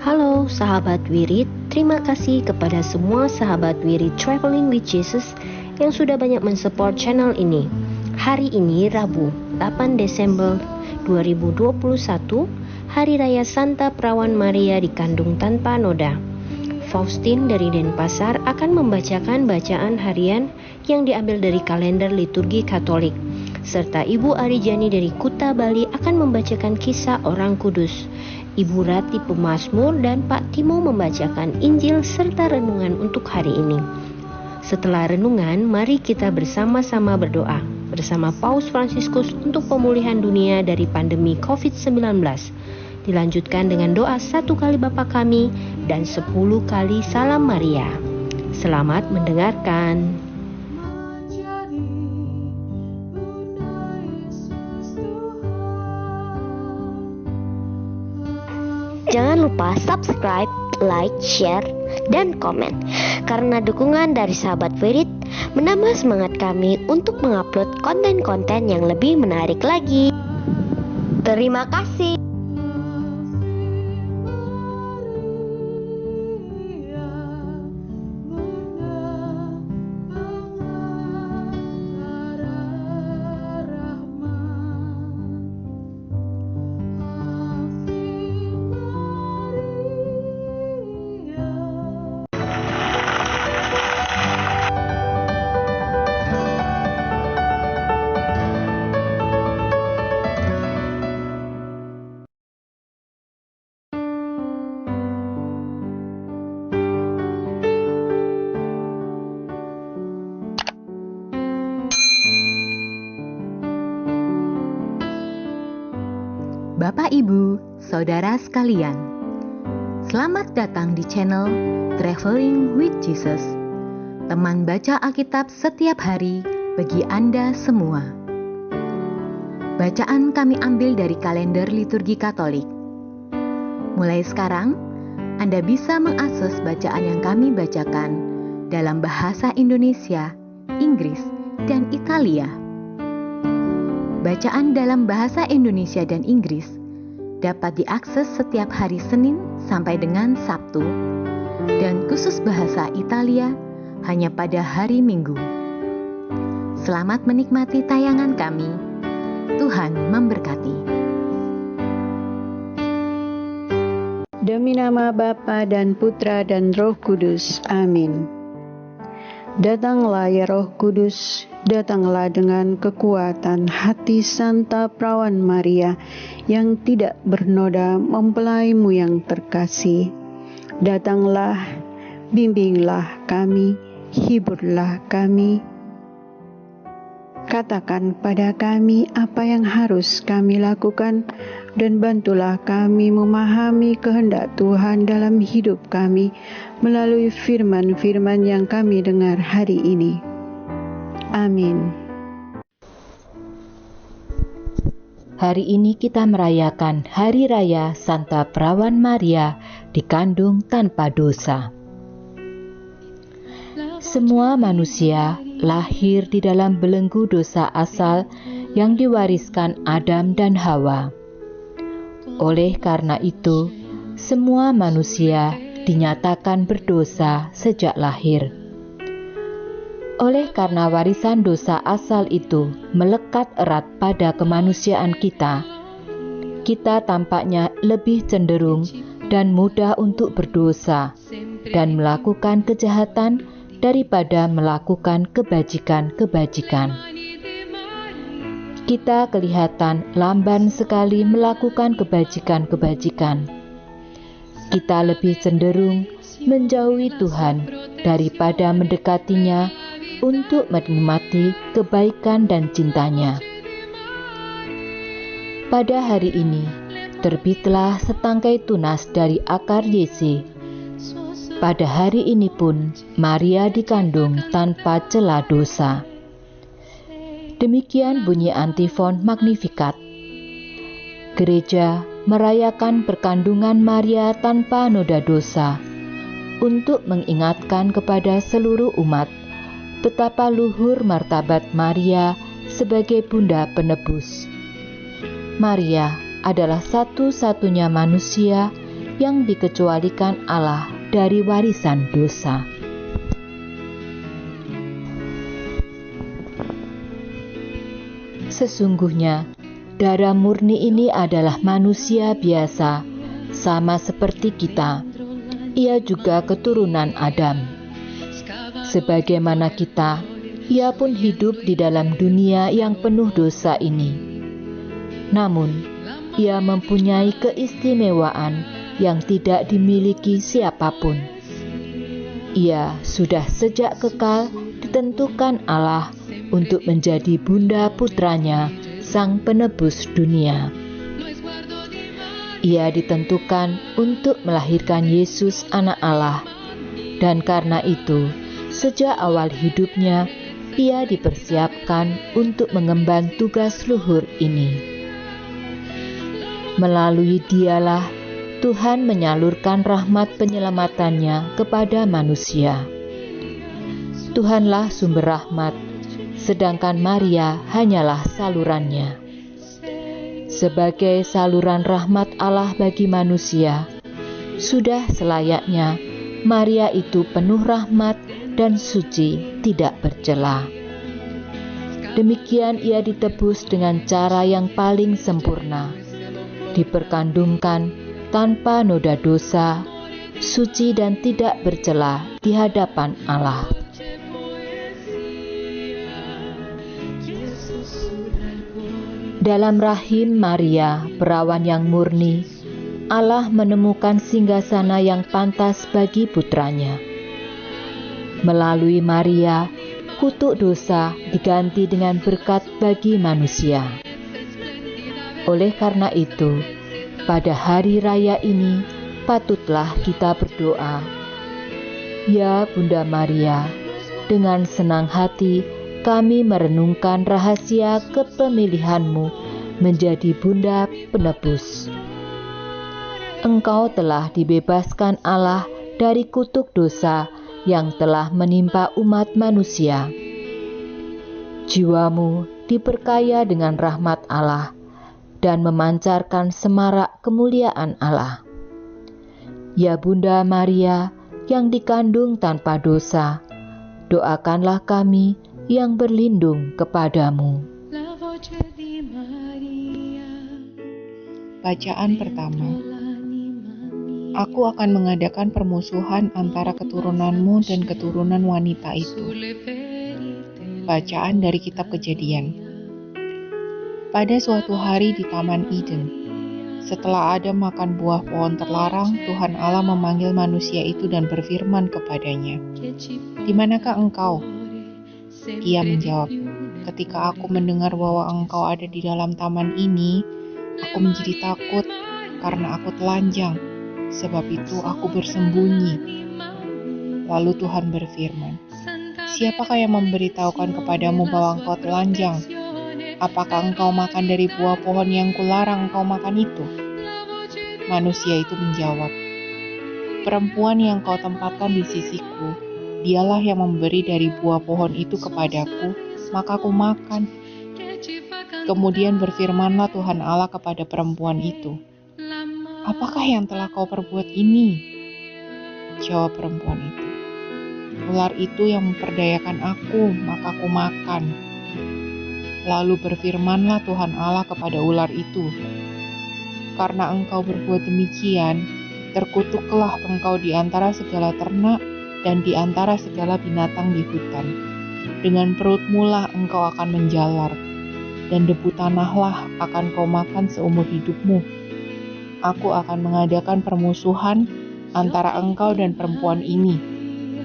Halo sahabat Wirid, terima kasih kepada semua sahabat Wirid Traveling with Jesus yang sudah banyak mensupport channel ini. Hari ini Rabu, 8 Desember 2021, Hari Raya Santa Perawan Maria dikandung tanpa noda. Faustin dari Denpasar akan membacakan bacaan harian yang diambil dari kalender liturgi Katolik, serta Ibu Arijani dari Kuta Bali akan membacakan kisah orang kudus. Ibu Rati pemazmur dan Pak Timo membacakan Injil serta renungan untuk hari ini. Setelah renungan, mari kita bersama-sama berdoa bersama Paus Fransiskus untuk pemulihan dunia dari pandemi COVID-19. Dilanjutkan dengan doa 1 kali Bapa Kami dan 10 kali Salam Maria. Selamat mendengarkan. Jangan lupa subscribe, like, share, dan komen. Karena dukungan dari sahabat Wirid menambah semangat kami untuk mengupload konten-konten yang lebih menarik lagi. Terima kasih. Bapak, Ibu, Saudara sekalian, selamat datang di channel Traveling with Jesus, teman baca Alkitab setiap hari bagi Anda semua. Bacaan kami ambil dari kalender liturgi Katolik. Mulai sekarang, Anda bisa mengakses bacaan yang kami bacakan dalam bahasa Indonesia, Inggris, dan Italia. Bacaan dalam bahasa Indonesia dan Inggris dapat diakses setiap hari Senin sampai dengan Sabtu, dan khusus bahasa Italia hanya pada hari Minggu. Selamat menikmati tayangan kami. Tuhan memberkati. Demi nama Bapa dan Putra dan Roh Kudus. Amin. Datanglah ya Roh Kudus, datanglah dengan kekuatan hati Santa Perawan Maria yang tidak bernoda mempelaimu yang terkasih. Datanglah, bimbinglah kami, hiburlah kami. Katakan pada kami apa yang harus kami lakukan, dan bantulah kami memahami kehendak Tuhan dalam hidup kami melalui firman-firman yang kami dengar hari ini. Amin. Hari ini kita merayakan Hari Raya Santa Perawan Maria dikandung tanpa dosa. Semua manusia lahir di dalam belenggu dosa asal yang diwariskan Adam dan Hawa. Oleh karena itu, semua manusia dinyatakan berdosa sejak lahir. Oleh karena warisan dosa asal itu melekat erat pada kemanusiaan kita, kita tampaknya lebih cenderung dan mudah untuk berdosa dan melakukan kejahatan daripada melakukan kebajikan-kebajikan. Kita kelihatan lamban sekali melakukan kebajikan-kebajikan. Kita lebih cenderung menjauhi Tuhan daripada mendekatinya untuk menikmati kebaikan dan cintanya. Pada hari ini, terbitlah setangkai tunas dari akar Yese. Pada hari ini pun, Maria dikandung tanpa cela dosa. Demikian bunyi antifon Magnificat. Gereja merayakan perkandungan Maria tanpa noda dosa untuk mengingatkan kepada seluruh umat betapa luhur martabat Maria sebagai Bunda Penebus. Maria adalah satu-satunya manusia yang dikecualikan Allah dari warisan dosa. Sesungguhnya, darah murni ini adalah manusia biasa, sama seperti kita. Ia juga keturunan Adam. Sebagaimana kita, ia pun hidup di dalam dunia yang penuh dosa ini. Namun, ia mempunyai keistimewaan yang tidak dimiliki siapapun. Ia sudah sejak kekal ditentukan Allah untuk menjadi bunda putranya, Sang Penebus dunia. Ia ditentukan untuk melahirkan Yesus anak Allah, dan karena itu, sejak awal hidupnya, ia dipersiapkan untuk mengemban tugas luhur ini. Melalui dialah Tuhan menyalurkan rahmat penyelamatannya kepada manusia. Tuhanlah sumber rahmat, sedangkan Maria hanyalah salurannya. Sebagai saluran rahmat Allah bagi manusia, sudah selayaknya Maria itu penuh rahmat dan suci, tidak bercela. Demikian ia ditebus dengan cara yang paling sempurna, diperkandungkan tanpa noda dosa, suci dan tidak bercela di hadapan Allah. Dalam rahim Maria, perawan yang murni, Allah menemukan singgasana yang pantas bagi putranya. Melalui Maria, kutuk dosa diganti dengan berkat bagi manusia. Oleh karena itu, pada hari raya ini, patutlah kita berdoa. Ya Bunda Maria, dengan senang hati kami merenungkan rahasia kepemilihan-Mu menjadi Bunda Penebus. Engkau telah dibebaskan Allah dari kutuk dosa yang telah menimpa umat manusia. Jiwamu diperkaya dengan rahmat Allah dan memancarkan semarak kemuliaan Allah. Ya Bunda Maria yang dikandung tanpa dosa, doakanlah kami yang berlindung kepadamu. Bacaan pertama. Aku akan mengadakan permusuhan antara keturunanmu dan keturunan wanita itu. Bacaan dari kitab Kejadian. Pada suatu hari di Taman Eden, setelah Adam makan buah pohon terlarang, Tuhan Allah memanggil manusia itu dan berfirman kepadanya, "Di manakah engkau?" Ia menjawab, "Ketika aku mendengar bahwa engkau ada di dalam taman ini, aku menjadi takut karena aku telanjang, sebab itu aku bersembunyi." Lalu Tuhan berfirman, "Siapakah yang memberitahukan kepadamu bahwa engkau telanjang? Apakah engkau makan dari buah pohon yang kularang engkau makan itu?" Manusia itu menjawab, "Perempuan yang kau tempatkan di sisiku, dialah yang memberi dari buah pohon itu kepadaku, maka aku makan." Kemudian berfirmanlah Tuhan Allah kepada perempuan itu, "Apakah yang telah kau perbuat ini?" Jawab perempuan itu, "Ular itu yang memperdayakan aku, maka aku makan." Lalu berfirmanlah Tuhan Allah kepada ular itu, "Karena engkau berbuat demikian, terkutuklah engkau di antara segala ternak dan di antara segala binatang di hutan. Dengan perutmu lah engkau akan menjalar, dan debu tanahlah akan kau makan seumur hidupmu. Aku akan mengadakan permusuhan antara engkau dan perempuan ini,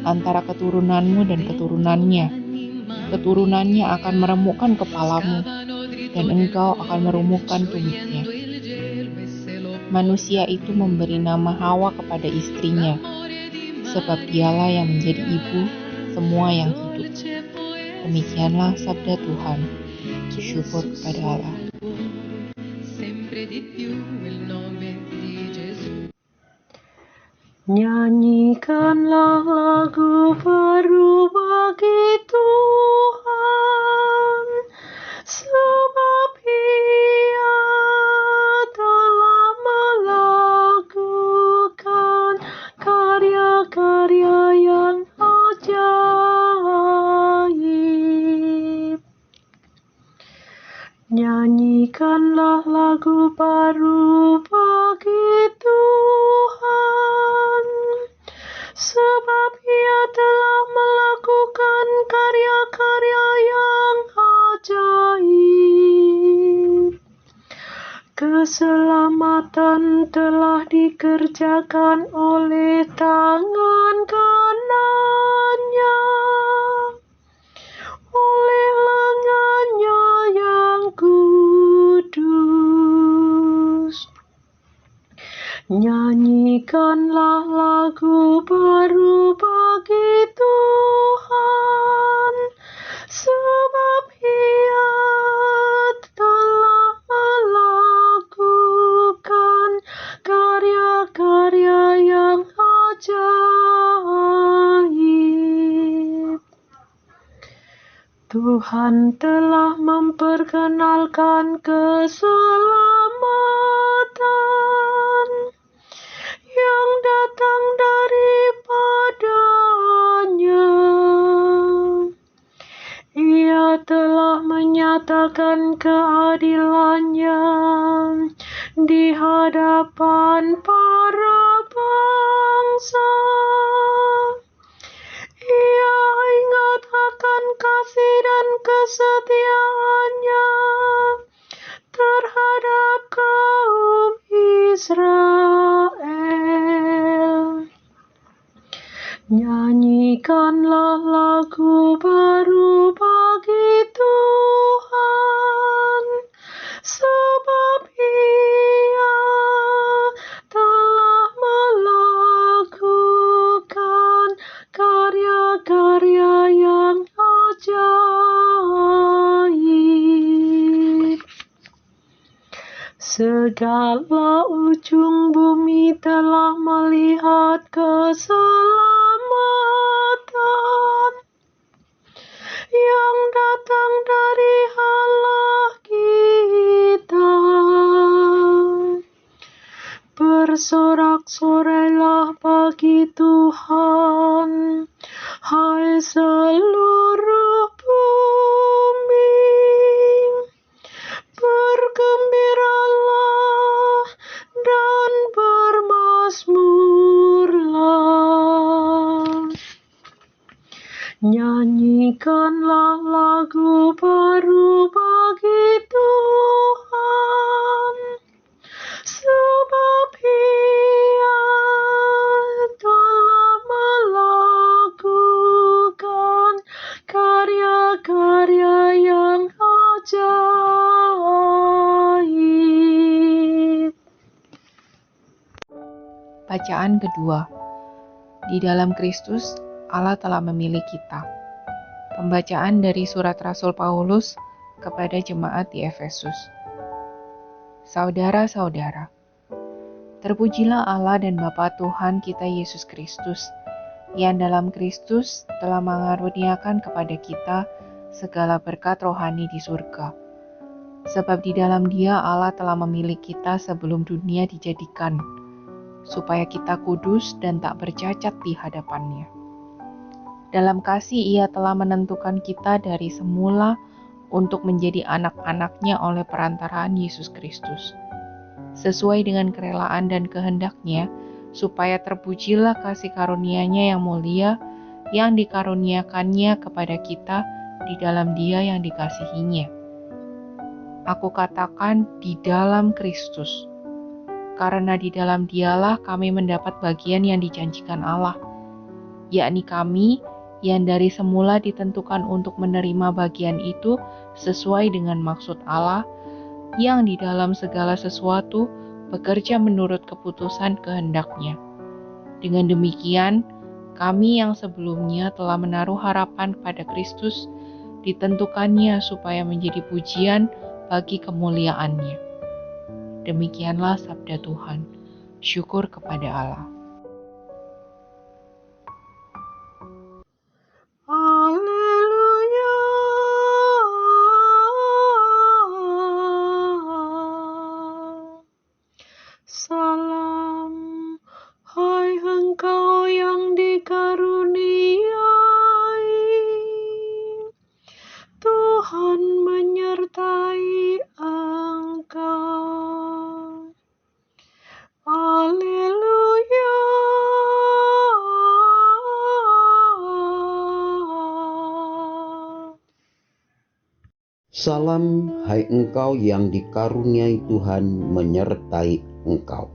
antara keturunanmu dan keturunannya. Keturunannya akan meremukkan kepalamu, dan engkau akan merumukkan tumitnya." Manusia itu memberi nama Hawa kepada istrinya, sebab dialah yang menjadi ibu semua yang hidup. Demikianlah sabda Tuhan. Syukur kepada Allah. Nyanyikanlah lagu baru bagi Tuhan, sebab Ia telah melakukan telah dikerjakan oleh tangan kanannya, oleh lengannya yang kudus. Nyanyikanlah lagu baru bagi Tuhan, sebab Ia telah melakukan karya-karya yang ajaib. Tuhan telah memperkenalkan keselamatan yang datang daripadanya. Ia telah menyatakan keadilannya di hadapan para bangsa. Ia ingat akan kasih dan kesetiaannya terhadap kaum Israel. Nyanyikanlah lagu baru bagi Tuhan, sebab Ia telah melakukan karya-karya yang ajaib. Segala ujung bumi telah melihat keselamatan yang datang dari Allah kita. Bersorak-sorailah bagi Tuhan, hai seluruh bumi. Bergembiralah dan bermazmurlah. Nyanyikanlah lagu baru bagi Tuhan, sebab Ia telah melakukan karya-karya yang ajaib. Bacaan kedua. Di dalam Kristus, Allah telah memilih kita. Pembacaan dari surat Rasul Paulus kepada jemaat di Efesus. Saudara-saudara, terpujilah Allah dan Bapa Tuhan kita Yesus Kristus, yang dalam Kristus telah mengaruniakan kepada kita segala berkat rohani di surga. Sebab di dalam Dia Allah telah memilih kita sebelum dunia dijadikan, supaya kita kudus dan tak bercacat di hadapan-Nya. Dalam kasih Ia telah menentukan kita dari semula untuk menjadi anak-anak-Nya oleh perantaraan Yesus Kristus, sesuai dengan kerelaan dan kehendak-Nya, supaya terpujilah kasih karunia-Nya yang mulia, yang dikaruniakan-Nya kepada kita di dalam Dia yang dikasihi-Nya. Aku katakan di dalam Kristus, karena di dalam Dialah kami mendapat bagian yang dijanjikan Allah, yakni kami yang dari semula ditentukan untuk menerima bagian itu sesuai dengan maksud Allah, yang di dalam segala sesuatu bekerja menurut keputusan kehendak-Nya. Dengan demikian, kami yang sebelumnya telah menaruh harapan pada Kristus, ditentukannya supaya menjadi pujian bagi kemuliaan-Nya. Demikianlah sabda Tuhan. Syukur kepada Allah. Haleluya. Salam, hai engkau yang dikaruniai, Tuhan menyertai engkau. Haleluya. Salam, hai engkau yang dikaruniai Tuhan menyertai engkau.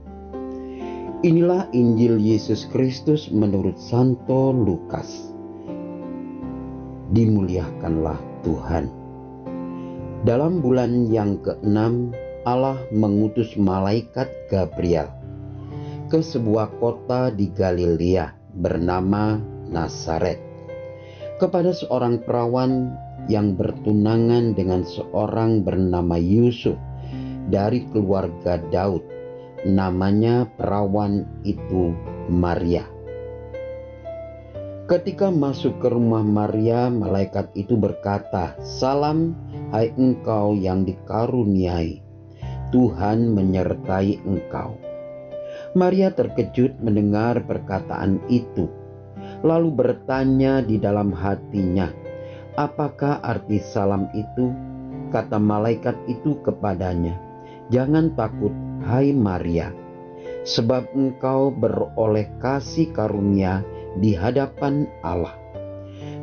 Inilah Injil Yesus Kristus menurut Santo Lukas. Dimuliakanlah Tuhan. Dalam bulan yang ke-6, Allah mengutus malaikat Gabriel ke sebuah kota di Galilea bernama Nazaret, kepada seorang perawan yang bertunangan dengan seorang bernama Yusuf dari keluarga Daud. Namanya perawan itu Maria. Ketika masuk ke rumah Maria, malaikat itu berkata, "Salam, hai engkau yang dikaruniai, Tuhan menyertai engkau." Maria terkejut mendengar perkataan itu, lalu bertanya di dalam hatinya, "Apakah arti salam itu?" Kata malaikat itu kepadanya, "Jangan takut, hai Maria, sebab engkau beroleh kasih karunia di hadapan Allah.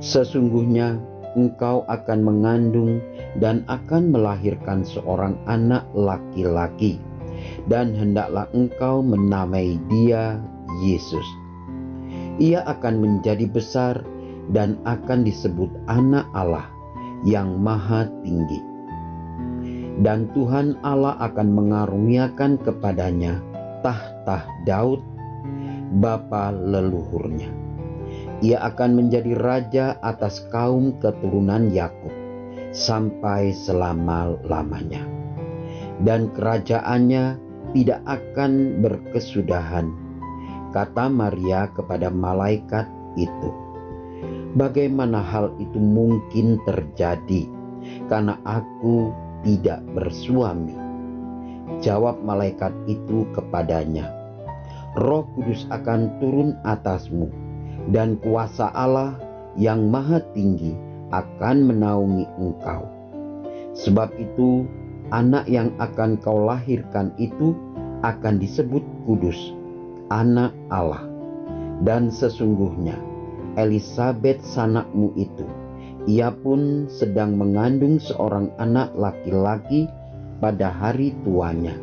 Sesungguhnya engkau akan mengandung dan akan melahirkan seorang anak laki-laki, dan hendaklah engkau menamai dia Yesus. Ia akan menjadi besar dan akan disebut Anak Allah yang Maha Tinggi. Dan Tuhan Allah akan mengaruniakan kepadanya tahta Daud, bapa leluhurnya. Ia akan menjadi raja atas kaum keturunan Yakub sampai selama-lamanya. Dan kerajaannya tidak akan berkesudahan." Kata Maria kepada malaikat itu, "Bagaimana hal itu mungkin terjadi, karena aku tidak bersuami?" Jawab malaikat itu kepadanya, "Roh Kudus akan turun atasmu, dan kuasa Allah yang Maha Tinggi akan menaungi engkau. Sebab itu, anak yang akan kau lahirkan itu akan disebut kudus, Anak Allah. Dan sesungguhnya Elisabet sanakmu itu, ia pun sedang mengandung seorang anak laki-laki pada hari tuanya.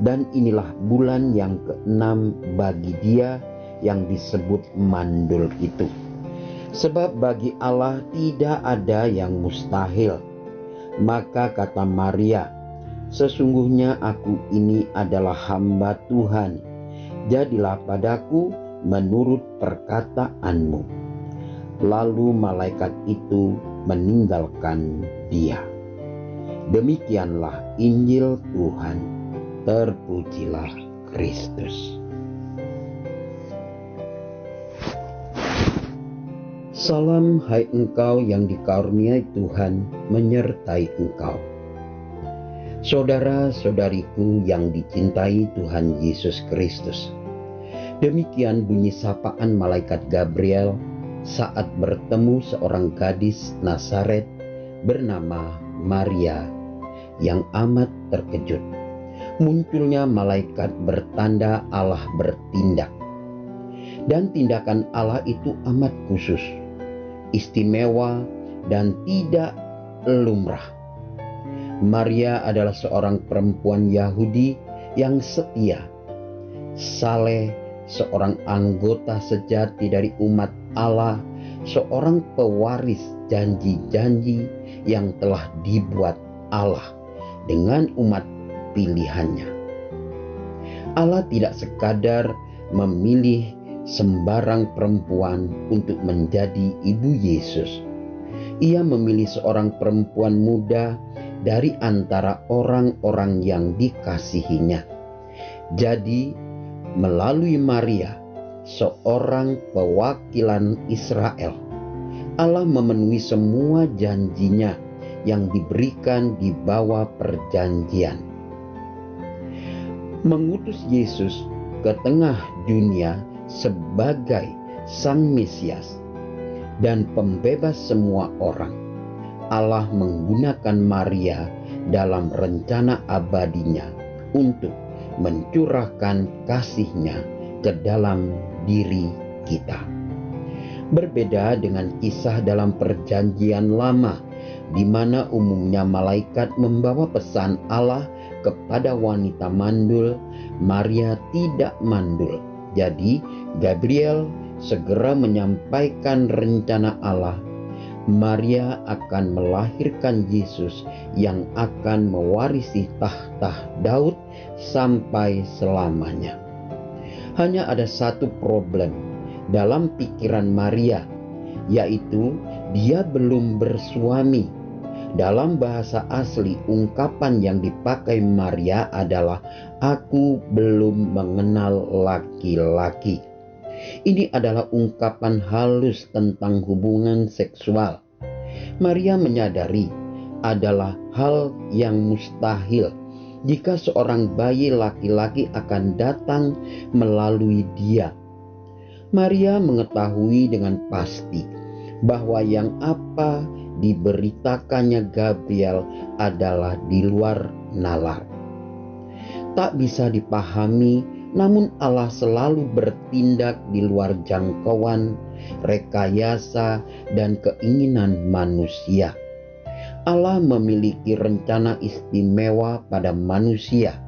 Dan inilah bulan yang ke-6 bagi dia yang disebut mandul itu. Sebab bagi Allah tidak ada yang mustahil." Maka kata Maria, "Sesungguhnya aku ini adalah hamba Tuhan. Jadilah padaku menurut perkataanmu." Lalu malaikat itu meninggalkan dia. Demikianlah Injil Tuhan. Terpujilah Kristus. Salam, hai engkau yang dikaruniai Tuhan menyertai engkau. Saudara-saudariku yang dicintai Tuhan Yesus Kristus, demikian bunyi sapaan malaikat Gabriel saat bertemu seorang gadis Nazaret bernama Maria yang amat terkejut. Munculnya malaikat bertanda Allah bertindak. Dan tindakan Allah itu amat khusus, istimewa, dan tidak lumrah. Maria adalah seorang perempuan Yahudi yang setia, saleh, seorang anggota sejati dari umat Allah, seorang pewaris janji-janji yang telah dibuat Allah dengan umat pilihannya. Allah tidak sekadar memilih sembarang perempuan untuk menjadi ibu Yesus. Ia memilih seorang perempuan muda dari antara orang-orang yang dikasihinya. Jadi, melalui Maria, seorang pewakilan Israel, Allah memenuhi semua janjinya yang diberikan di bawah perjanjian. Mengutus Yesus ke tengah dunia sebagai Sang Mesias dan pembebas semua orang. Allah menggunakan Maria dalam rencana abadinya untuk mencurahkan kasih-Nya ke dalam diri kita. Berbeda dengan kisah dalam perjanjian lama, di mana umumnya malaikat membawa pesan Allah kepada wanita mandul, Maria tidak mandul. Jadi Gabriel segera menyampaikan rencana Allah. Maria akan melahirkan Yesus yang akan mewarisi tahta Daud sampai selamanya. Hanya ada satu problem dalam pikiran Maria, yaitu dia belum bersuami. Dalam bahasa asli, ungkapan yang dipakai Maria adalah "aku belum mengenal laki-laki". Ini adalah ungkapan halus tentang hubungan seksual. Maria menyadari adalah hal yang mustahil jika seorang bayi laki-laki akan datang melalui dia. Maria mengetahui dengan pasti bahwa yang apa diberitakannya Gabriel adalah di luar nalar. Tak bisa dipahami, namun Allah selalu bertindak di luar jangkauan, rekayasa, dan keinginan manusia. Allah memiliki rencana istimewa pada manusia,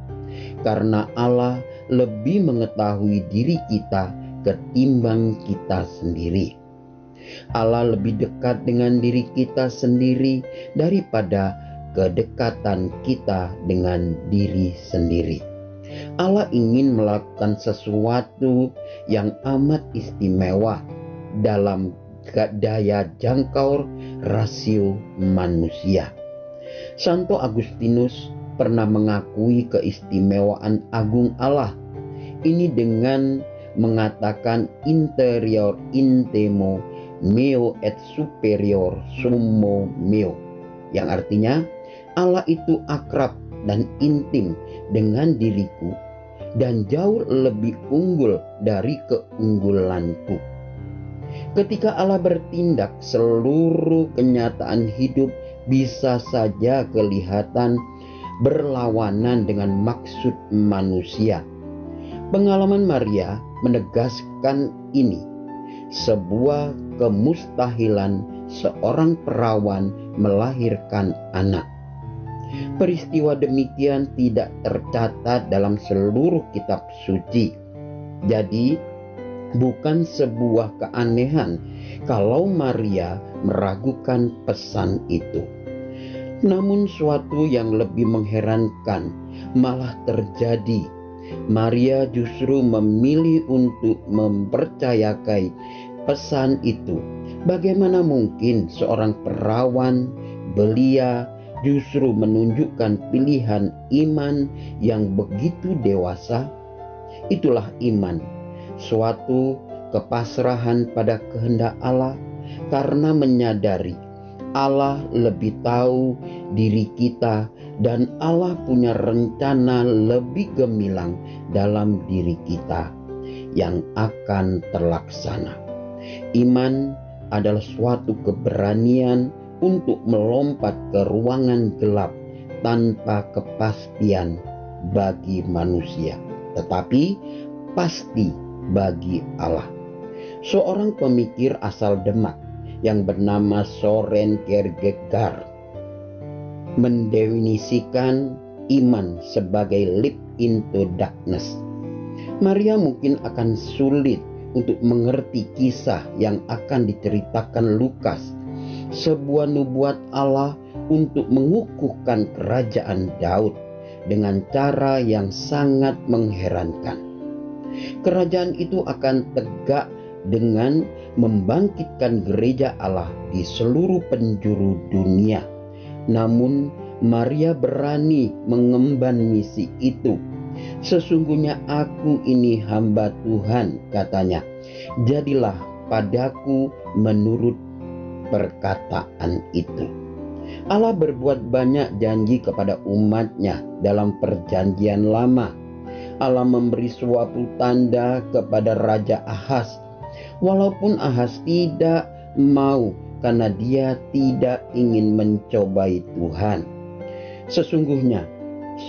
karena Allah lebih mengetahui diri kita ketimbang kita sendiri. Allah lebih dekat dengan diri kita sendiri daripada kedekatan kita dengan diri sendiri. Allah ingin melakukan sesuatu yang amat istimewa dalam daya jangkau rasio manusia. Santo Agustinus pernah mengakui keistimewaan agung Allah ini dengan mengatakan interior intimo meo et superior summo meo, yang artinya Allah itu akrab dan intim dengan diriku dan jauh lebih unggul dari keunggulanku. Ketika Allah bertindak, seluruh kenyataan hidup bisa saja kelihatan berlawanan dengan maksud manusia. Pengalaman Maria menegaskan ini, sebuah kemustahilan seorang perawan melahirkan anak. Peristiwa demikian tidak tercatat dalam seluruh kitab suci. Jadi, bukan sebuah keanehan kalau Maria meragukan pesan itu. Namun suatu yang lebih mengherankan malah terjadi. Maria justru memilih untuk mempercayakan pesan itu. Bagaimana mungkin seorang perawan belia justru menunjukkan pilihan iman yang begitu dewasa? Itulah iman, suatu kepasrahan pada kehendak Allah karena menyadari Allah lebih tahu diri kita dan Allah punya rencana lebih gemilang dalam diri kita yang akan terlaksana. Iman adalah suatu keberanian untuk melompat ke ruangan gelap tanpa kepastian bagi manusia, tetapi pasti bagi Allah. Seorang pemikir asal Demak yang bernama Soren Kierkegaard mendefinisikan iman sebagai leap into darkness. Maria mungkin akan sulit untuk mengerti kisah yang akan diceritakan Lukas, sebuah nubuat Allah untuk mengukuhkan kerajaan Daud dengan cara yang sangat mengherankan. Kerajaan itu akan tegak dengan membangkitkan gereja Allah di seluruh penjuru dunia. Namun Maria berani mengemban misi itu. Sesungguhnya aku ini hamba Tuhan, katanya. Jadilah padaku menurut perkataan itu. Allah berbuat banyak janji kepada umatnya dalam perjanjian lama. Allah memberi suatu tanda kepada Raja Ahaz, walaupun Ahaz tidak mau karena dia tidak ingin mencobai Tuhan. Sesungguhnya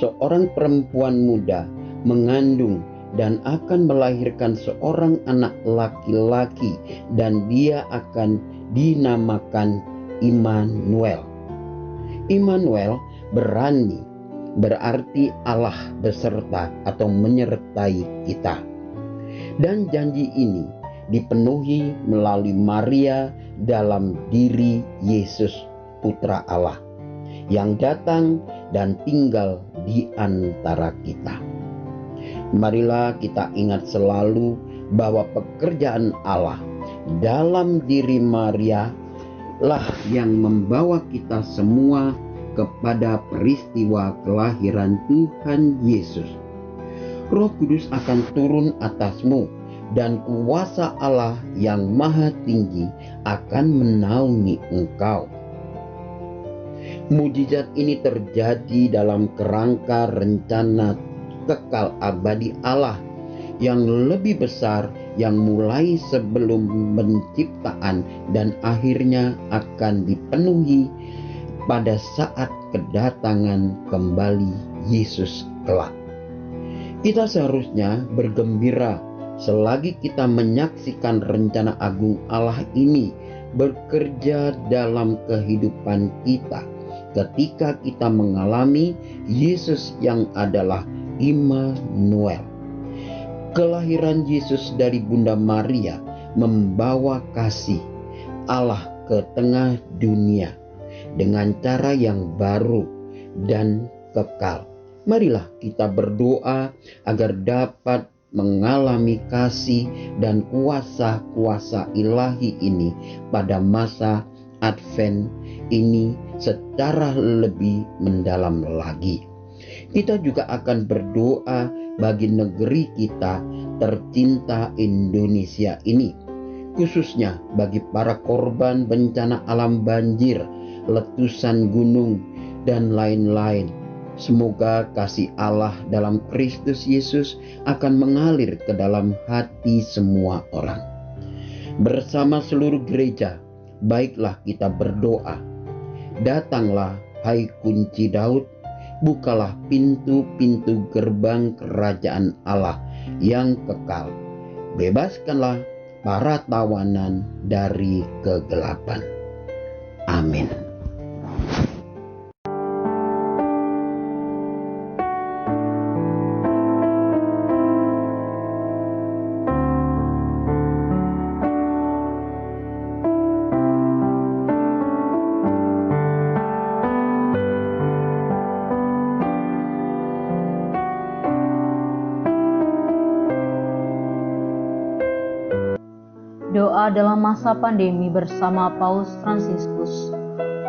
seorang perempuan muda mengandung dan akan melahirkan seorang anak laki-laki dan dia akan dinamakan Immanuel. Immanuel berarti Allah beserta atau menyertai kita. Dan janji ini dipenuhi melalui Maria dalam diri Yesus, Putra Allah, yang datang dan tinggal di antara kita. Marilah kita ingat selalu bahwa pekerjaan Allah dalam diri Maria lah yang membawa kita semua kepada peristiwa kelahiran Tuhan Yesus. Roh Kudus akan turun atasmu dan kuasa Allah yang maha tinggi akan menaungi engkau. Mujizat ini terjadi dalam kerangka rencana kekal abadi Allah yang lebih besar yang mulai sebelum penciptaan dan akhirnya akan dipenuhi pada saat kedatangan kembali Yesus kelak. Kita seharusnya bergembira selagi kita menyaksikan rencana agung Allah ini bekerja dalam kehidupan kita ketika kita mengalami Yesus yang adalah Immanuel. Kelahiran Yesus dari Bunda Maria membawa kasih Allah ke tengah dunia dengan cara yang baru dan kekal. Marilah kita berdoa agar dapat mengalami kasih dan kuasa-kuasa ilahi ini pada masa Advent ini secara lebih mendalam lagi. Kita juga akan berdoa bagi negeri kita tercinta Indonesia ini, khususnya bagi para korban bencana alam banjir, letusan gunung, dan lain-lain. Semoga kasih Allah dalam Kristus Yesus akan mengalir ke dalam hati semua orang. Bersama seluruh gereja, baiklah kita berdoa. Datanglah, hai kunci Daud, bukalah pintu-pintu gerbang kerajaan Allah yang kekal. Bebaskanlah para tawanan dari kegelapan. Amin. Doa dalam masa pandemi bersama Paus Fransiskus.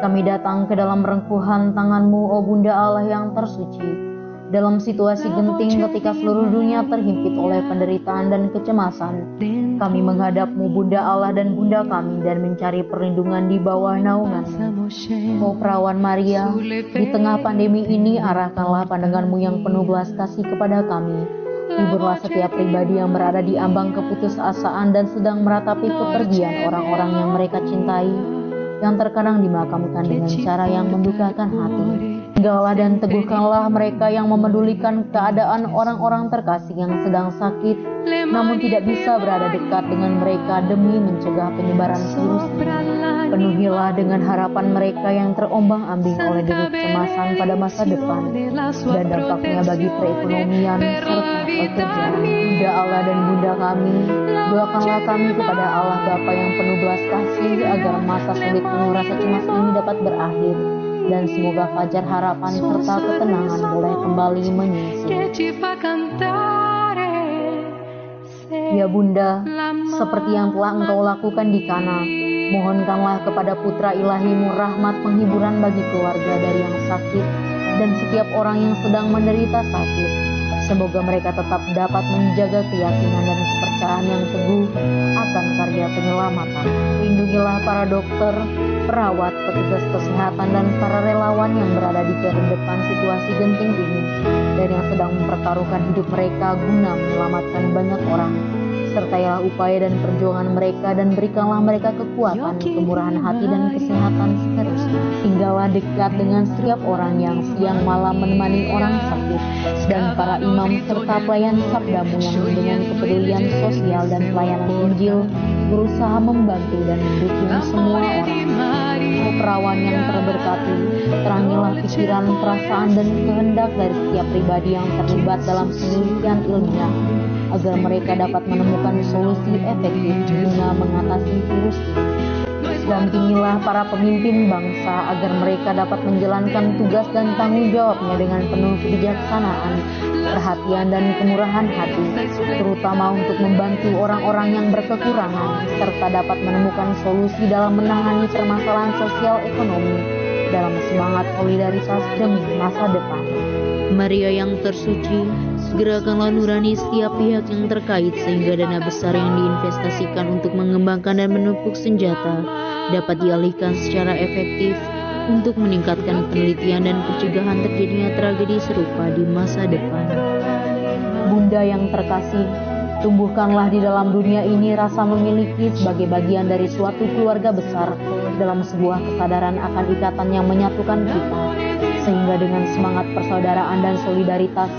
Kami datang ke dalam rengkuhan tangan-Mu, O Bunda Allah yang tersuci. Dalam situasi genting ketika seluruh dunia terhimpit oleh penderitaan dan kecemasan, kami menghadap-Mu, Bunda Allah dan Bunda kami, dan mencari perlindungan di bawah naungan-Mu. O Perawan Maria, di tengah pandemi ini arahkanlah pandangan-Mu yang penuh belas kasih kepada kami. Hiburlah setiap pribadi yang berada di ambang keputusasaan dan sedang meratapi kepergian orang-orang yang mereka cintai, yang terkadang dimakamkan dengan cara yang membukakan hati. Tinggallah dan teguhkanlah mereka yang memedulikan keadaan orang-orang terkasih yang sedang sakit, namun tidak bisa berada dekat dengan mereka demi mencegah penyebaran virus. Penuhilah dengan harapan mereka yang terombang-ambing oleh deru kecemasan pada masa depan dan dampaknya bagi perekonomian serta pekerjaan. Bunda Allah dan Bunda kami, doakanlah kami kepada Allah Bapa yang penuh belas kasih agar masa sulit penuh rasa cemas ini dapat berakhir dan semoga fajar harapan serta ketenangan boleh kembali menyinsil. Ya Bunda, seperti yang telah Engkau lakukan di Kana, mohonkanlah kepada Putra Ilahi-Mu rahmat penghiburan bagi keluarga dari yang sakit dan setiap orang yang sedang menderita sakit. Semoga mereka tetap dapat menjaga keyakinan dan kepercayaan yang teguh akan karya penyelamatan. Lindungilah para dokter, perawat, petugas kesehatan, dan para relawan yang berada di garda depan situasi genting ini dan yang sedang mempertaruhkan hidup mereka guna menyelamatkan banyak orang. Sertailah upaya dan perjuangan mereka dan berikanlah mereka kekuatan, kemurahan hati, dan kesehatan seterusnya. Tinggallah dekat dengan setiap orang yang siang malam menemani orang sakit dan para imam serta pelayan sabdamu yang dengan kepedulian sosial dan pelayanan Injil berusaha membantu dan mendukung semua orang. O Perawan yang terberkati, terangilah pikiran, perasaan, dan kehendak dari setiap pribadi yang terlibat dalam penelitian ilmiah agar mereka dapat menemukan solusi efektif guna mengatasi virus ini. Dampingilah para pemimpin bangsa agar mereka dapat menjalankan tugas dan tanggung jawabnya dengan penuh kebijaksanaan, perhatian dan kemurahan hati, terutama untuk membantu orang-orang yang berkekurangan, serta dapat menemukan solusi dalam menangani permasalahan sosial ekonomi dalam semangat solidaritas demi masa depan. Maria yang tersuci, segerakanlah nurani setiap pihak yang terkait sehingga dana besar yang diinvestasikan untuk mengembangkan dan menepuk senjata dapat dialihkan secara efektif untuk meningkatkan penelitian dan pencegahan terjadinya tragedi serupa di masa depan. Bunda yang terkasih, tumbuhkanlah di dalam dunia ini rasa memiliki sebagai bagian dari suatu keluarga besar dalam sebuah kesadaran akan ikatan yang menyatukan kita, sehingga dengan semangat persaudaraan dan solidaritas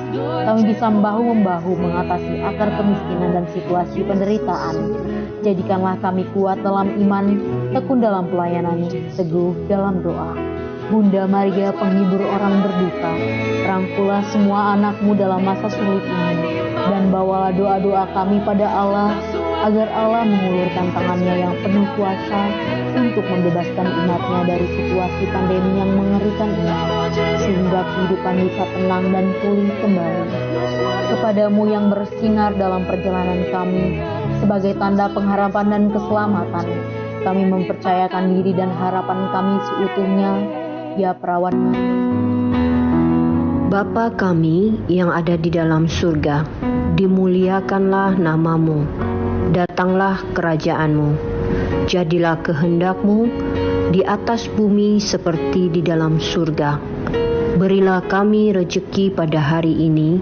kami bisa bahu-membahu mengatasi akar kemiskinan dan situasi penderitaan. Jadikanlah kami kuat dalam iman, tekun dalam pelayanan, teguh dalam doa. Bunda Maria, penghibur orang berduka, rangkulah semua anak-Mu dalam masa sulit ini, dan bawalah doa-doa kami pada Allah, agar Allah mengulurkan tangannya yang penuh kuasa untuk membebaskan umat-Nya dari situasi pandemi yang mengerikan ini, sehingga kehidupan bisa tenang dan pulih kembali. Kepadamu yang bersinar dalam perjalanan kami, sebagai tanda pengharapan dan keselamatan, kami mempercayakan diri dan harapan kami seutuhnya, ya perawan. Bapa kami yang ada di dalam surga, dimuliakanlah nama-Mu, datanglah kerajaan-Mu, jadilah kehendak-Mu di atas bumi seperti di dalam surga. Berilah kami rejeki pada hari ini,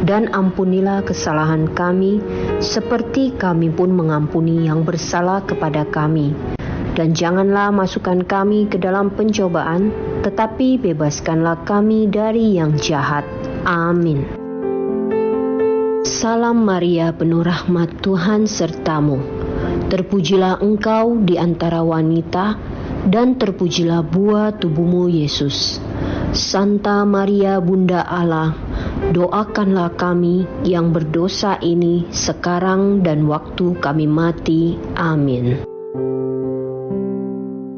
dan ampunilah kesalahan kami, seperti kami pun mengampuni yang bersalah kepada kami. Dan janganlah masukkan kami ke dalam pencobaan, tetapi bebaskanlah kami dari yang jahat. Amin. Salam Maria, penuh rahmat, Tuhan sertamu. Terpujilah engkau di antara wanita, dan terpujilah buah tubuhmu Yesus. Santa Maria, Bunda Allah, doakanlah kami yang berdosa ini sekarang dan waktu kami mati. Amin.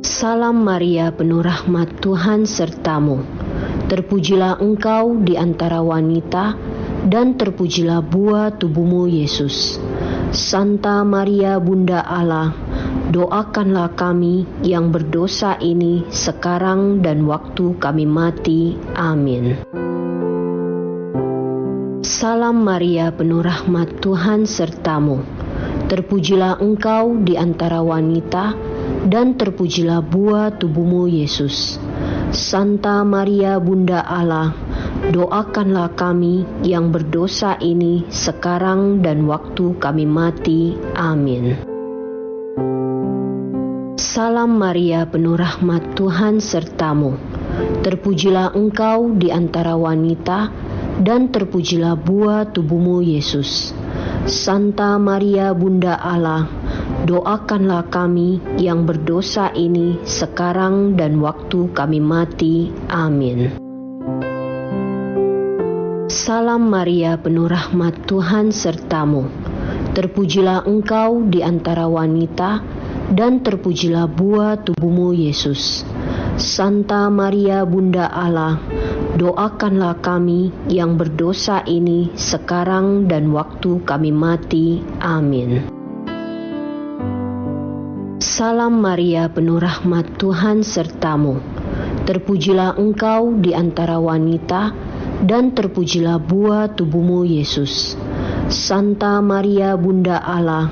Salam Maria, penuh rahmat, Tuhan sertamu. Terpujilah engkau di antara wanita, dan terpujilah buah tubuhmu Yesus. Santa Maria, Bunda Allah, doakanlah kami yang berdosa ini sekarang dan waktu kami mati. Amin. Salam Maria, penuh rahmat, Tuhan sertamu. Terpujilah engkau di antara wanita, dan terpujilah buah tubuhmu Yesus. Santa Maria, Bunda Allah, doakanlah kami yang berdosa ini sekarang dan waktu kami mati. Amin. Salam Maria, penuh rahmat, Tuhan sertamu. Terpujilah engkau di antara wanita, dan terpujilah buah tubuhmu Yesus. Santa Maria, Bunda Allah, doakanlah kami yang berdosa ini sekarang dan waktu kami mati. Amin. Salam Maria, penuh rahmat, Tuhan sertamu. Terpujilah engkau di antara wanita, dan terpujilah buah tubuhmu Yesus. Santa Maria, Bunda Allah, doakanlah kami yang berdosa ini sekarang dan waktu kami mati. Amin. Salam Maria, penuh rahmat, Tuhan sertamu. Terpujilah engkau di antara wanita, dan terpujilah buah tubuhmu Yesus. Santa Maria, Bunda Allah,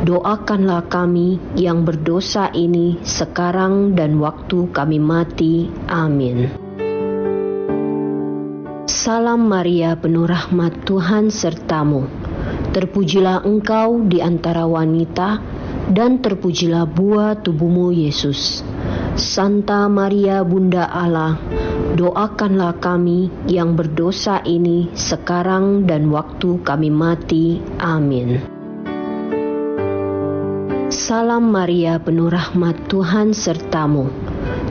doakanlah kami yang berdosa ini sekarang dan waktu kami mati. Amin. Salam Maria, penuh rahmat, Tuhan sertamu. Terpujilah engkau di antara wanita, dan terpujilah buah tubuhmu Yesus. Santa Maria, Bunda Allah, doakanlah kami yang berdosa ini sekarang dan waktu kami mati. Amin. Salam Maria, penuh rahmat, Tuhan sertamu.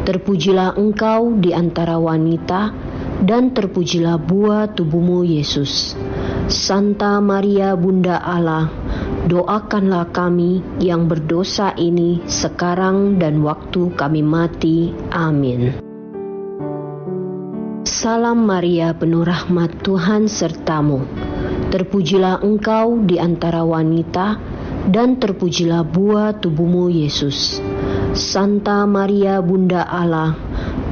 Terpujilah engkau di antara wanita, dan terpujilah buah tubuhmu Yesus. Santa Maria Bunda Allah, doakanlah kami yang berdosa ini sekarang dan waktu kami mati. Amin. Salam Maria, penuh rahmat, Tuhan sertamu. Terpujilah engkau di antara wanita, dan terpujilah buah tubuhmu Yesus. Santa Maria Bunda Allah,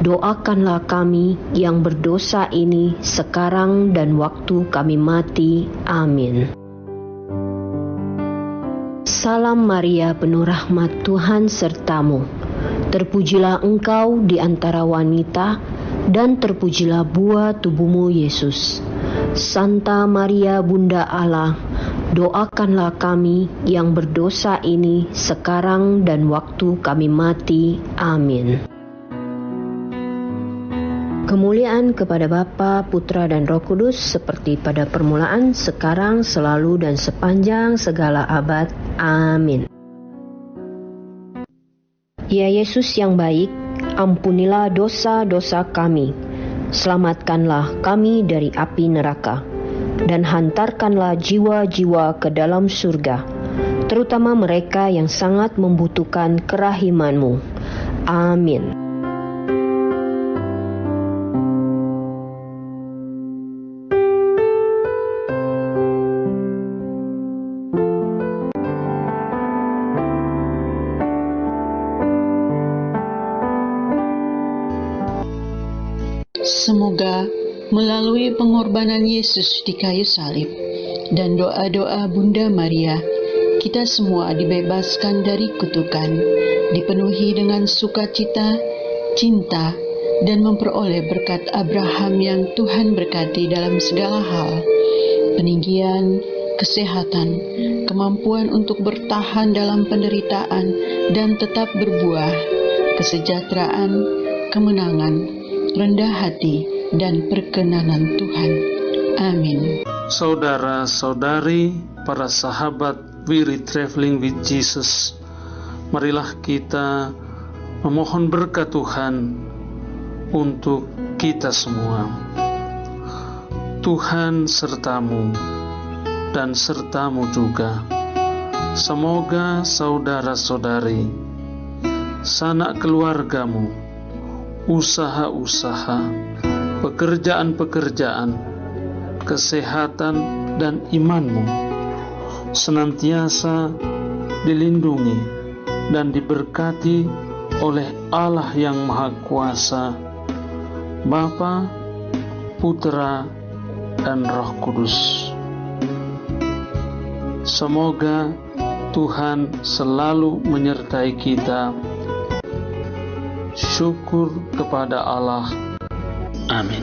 doakanlah kami yang berdosa ini sekarang dan waktu kami mati. Amin. Salam Maria, penuh rahmat, Tuhan sertamu. Terpujilah engkau di antara wanita, dan terpujilah buah tubuhmu Yesus. Santa Maria Bunda Allah, doakanlah kami yang berdosa ini sekarang dan waktu kami mati. Amin. Kemuliaan kepada Bapa, Putra, dan Roh Kudus, seperti pada permulaan, sekarang, selalu, dan sepanjang segala abad. Amin. Ya Yesus yang baik, ampunilah dosa-dosa kami, selamatkanlah kami dari api neraka, dan hantarkanlah jiwa-jiwa ke dalam surga, terutama mereka yang sangat membutuhkan kerahiman-Mu. Amin. Semoga melalui pengorbanan Yesus di kayu salib dan doa-doa Bunda Maria, kita semua dibebaskan dari kutukan, dipenuhi dengan sukacita, cinta, dan memperoleh berkat Abraham yang Tuhan berkati dalam segala hal, peninggian, kesehatan, kemampuan untuk bertahan dalam penderitaan dan tetap berbuah, kesejahteraan, kemenangan, rendah hati, dan perkenanan Tuhan. Amin. Saudara-saudari, para sahabat Weary Traveling with Jesus, marilah kita memohon berkat Tuhan untuk kita semua. Tuhan sertamu dan sertamu juga. Semoga saudara-saudari, sanak keluargamu, usaha-usaha, pekerjaan-pekerjaan, kesehatan, dan imanmu senantiasa dilindungi dan diberkati oleh Allah yang Maha Kuasa, Bapa, Putra, dan Roh Kudus. Semoga Tuhan selalu menyertai kita. Syukur kepada Allah. Amin.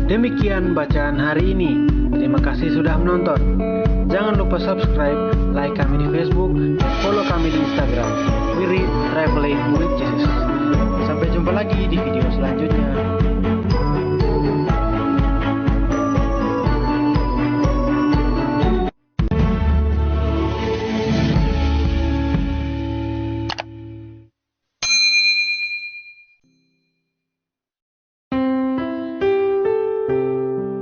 Demikian bacaan hari ini. Terima kasih sudah menonton. Jangan lupa subscribe, like kami di Facebook, dan follow kami di Instagram. Weary Traveling with